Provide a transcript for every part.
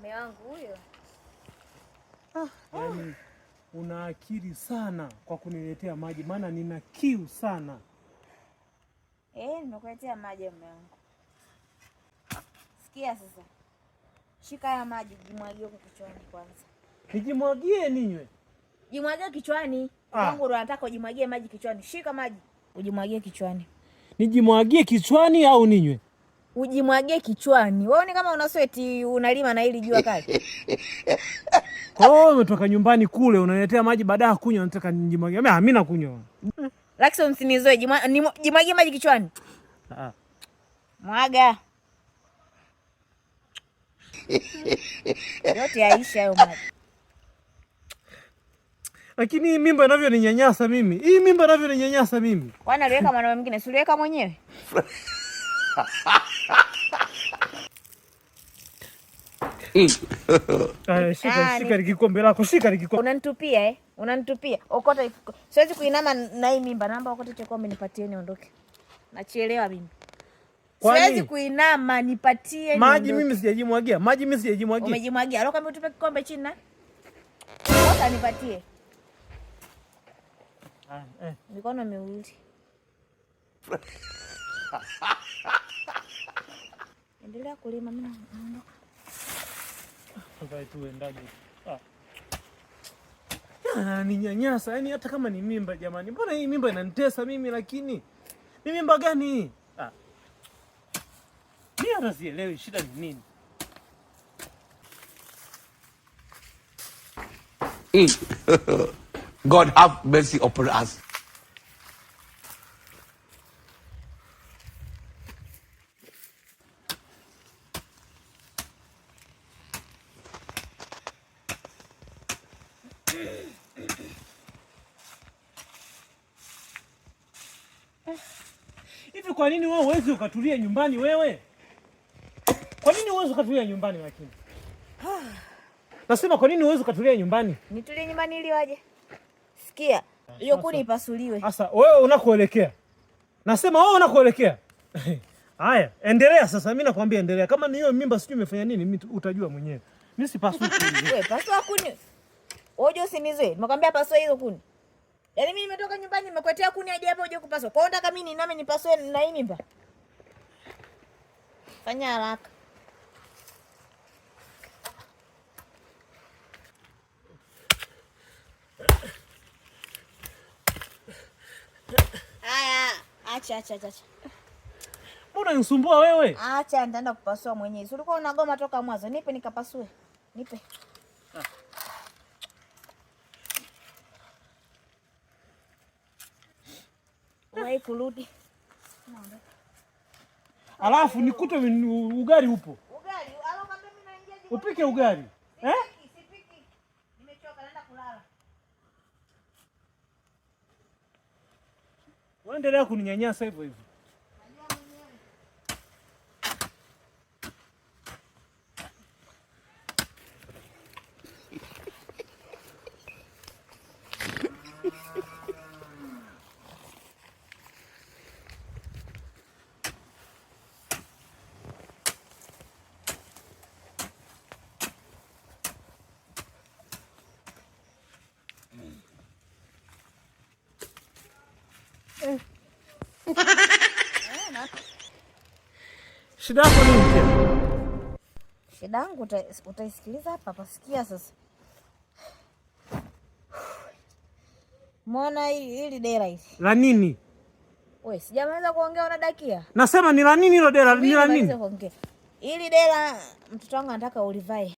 Mume wangu huyo. Yaani una akili sana kwa kuniletea maji, maana nina kiu sana. Nimekuletea maji mume wangu. Sikia sasa. Shika haya maji, jimwagie huko kichwani kwanza. Nijimwagie ninywe? Jimwagie kichwani. Wangu nataka ujimwagie maji kichwani. Shika maji, ujimwagie kichwani. Nijimwagie kichwani au ninywe? Ujimwagie kichwani. Wewe ni kama una sweti unalima na hili jua kali. Kwa hiyo umetoka nyumbani kule unaniletea maji baada ya kunywa unataka nijimwagie. Mimi nakunywa. Lakini msinizoe, jimwagie maji kichwani. Mwaga. Yote yaisha hayo maji. Lakini hii mimba inavyoninyanyasa mimi. Hii mimba inavyoninyanyasa mimi. Kwani aliweka mwanaume mwingine? Si uliweka mwenyewe? Shika likikombe lako, shika likikombe. Unanitupia Unanitupia. Okota. Siwezi kuinama na hii mimba. Naomba okota kikombe nipatie niondoke. Nachelewa mimi. Siwezi kuinama, nipatie maji. Mimi sijajimwagia. Maji mimi sijajimwagia. Umejimwagia. Alo kama utupe kikombe chini na. Okota nipatie. Mikono miwili. Endelea kulima, mimi naondoka. Sasa tuendaje? Ninyanyasa, yaani hata kama ni mimba jamani. Mbona hii mimba inanitesa mimi lakini? Ni mimba gani? Mimi hata sielewi shida ni nini. God have mercy upon us. Hivi kwa nini wewe huwezi ukatulia nyumbani wewe? Kwa nini huwezi ukatulia nyumbani lakini? Nasema kwa nini huwezi ukatulia nyumbani? Nitulie nyumbani ili waje. Sikia, hiyo kuni ipasuliwe. Sasa wewe unakoelekea. Nasema wewe unakoelekea. Haya, endelea sasa, mimi nakwambia endelea. Kama ni hiyo mimba sijui umefanya nini, mimi utajua mwenyewe. Mimi sipasui kuni. Wewe pasua kuni. Wewe usinizoe. Nimekwambia pasua hizo kuni. Yaani mimi nimetoka nyumbani nimekuletea kuni hadi hapa uje kupasua. Kwa hiyo nataka mimi niname nipasue na hii mimba. Fanya haraka. Aya, acha. Mbona unisumbua wewe? Acha nitaenda kupasua mwenyewe. Ulikuwa unagoma toka mwanzo. Nipe nikapasue. Nipe. Wai kurudi. Alafu nikute ugali upo. Ugali, alo kama mimi naingia jikoni. Upike ugali. Sipiki. Nimechoka naenda kulala. Waendelea kuninyanyasa hivyo hivyo. Shida yako nini tena? Shida yangu utaisikiliza hapa pasikia sasa. Mbona hili dera hili? La nini? Wewe sijamaliza kuongea unadakia. Nasema ni la nini hilo dera? Ni la nini? Hili dera mtoto wangu anataka ulivae.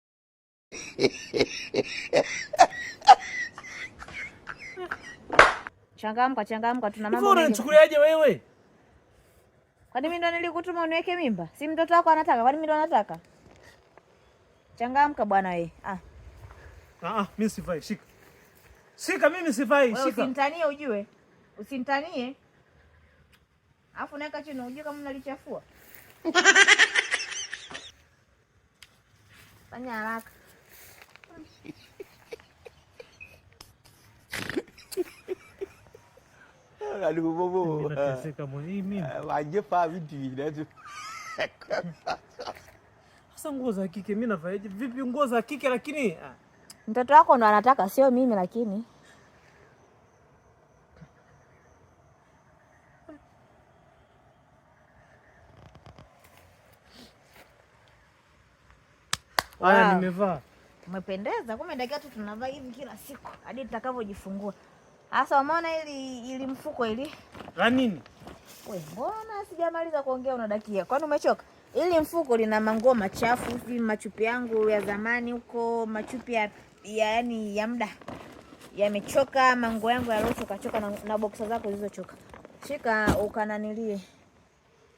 Changamka tuna mambo mengi. Unanichukuliaje wewe? Kwani mimi ndo nilikutuma uniweke mimba? Si mtoto wako anataka, kwani mimi ndo nataka? Changamka bwana wewe. Mimi sifai, shika. Shika, mimi sifai, shika. Usinitanie ujue. Usinitanie. Alafu naweka chini ujue kama unalichafua. Fanya haraka. Aduh bobo. Nateseka mimi. Wajib Pak video dah tu. Sasa nguo za kike mimi navaje? Vipi nguo za kike lakini mtoto wako ndo anataka, sio mimi. Lakini haya nimevaa. Umependeza. Kumbe ndio tu tunavaa hivi kila siku hadi tutakavyojifungua. Sasa umeona ili mfuko ili la nini? Wewe mbona sijamaliza kuongea unadakia? Kwani umechoka? Ili mfuko lina manguo machafu hivi, machupi yangu ya zamani huko, machupi yani ya muda yamechoka, manguo yangu yalochoka na boksa zako zilizochoka. Shika ukananilie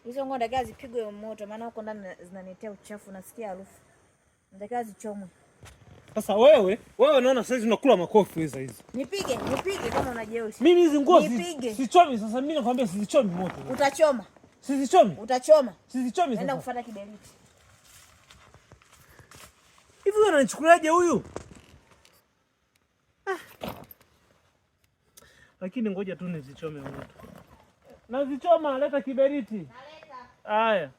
hizo nguo, ndakia zipigwe moto, maana huko ndani zinaniletea uchafu, nasikia harufu. Ndakia zichomwe. Sasa wewe naona sasa unakula makofi hizi. Nipige kama unajeuri. Mimi hizi nguo sichomi. Sasa mimi nakwambia sizichomi moto. Utachoma. Sizichomi. Utachoma. Sizichomi sasa. Nenda kufuata kiberiti. Hivi wewe unanichukuliaje huyu? Lakini ngoja tu nizichome moto. Nazichoma, leta kiberiti. Naleta. Haya.